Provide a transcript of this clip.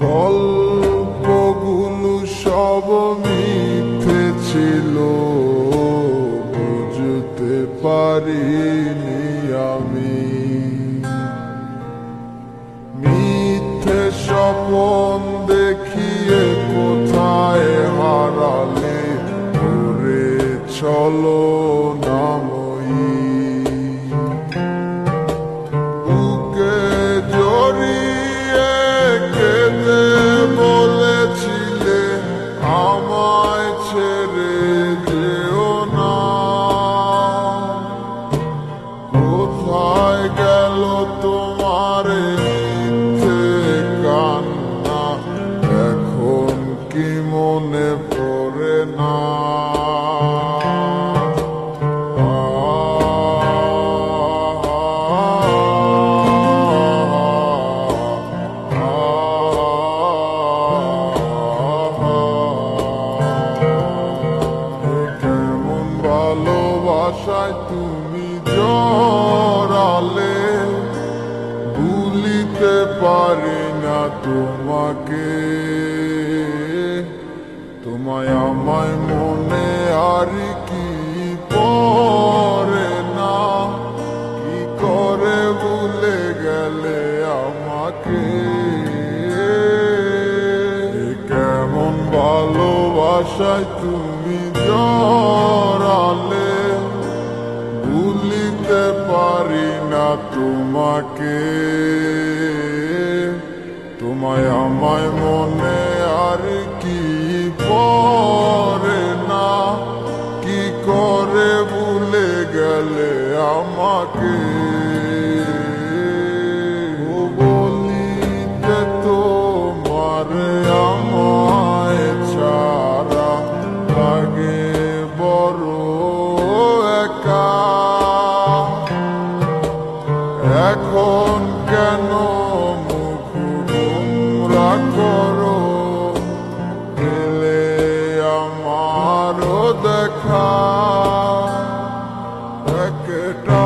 গল্পগুলো সব মিথ্যে ছিল, বুঝতে পারিনি আমি। মিথ্যে স্বপন দেখিয়ে কোথায় হারালে ওরে চলো নাময়ী। বুকে জড়িয়ে কেঁদে বলেছিলে আমায় ছেড়ে যেও না। কোথায় গেল তোমার মিথ্যে কান্না, এখন কি মনে পড়ে না? কেমন ভালোবাসায় তুমি জড়ালে, ভুলিতে পারি না তোমাকে। তোমায় আমায় মনে আর কি পড়ে না, কি করে ভুলে গেলে আমাকে। কেমন ভালোবাসায় তুমি জড়ালে, ভুলিতে পারি না তোমাকে। তোমায় আমায় মনে আর কি পড়ে না, কি করে ভুলে গেলে আমাকে। বলিতে তোমার আমায় ছাড়া লাগে বড় একা। এখন কেন মুখ গোমরা করো, পেলে আমারও দেখা একটা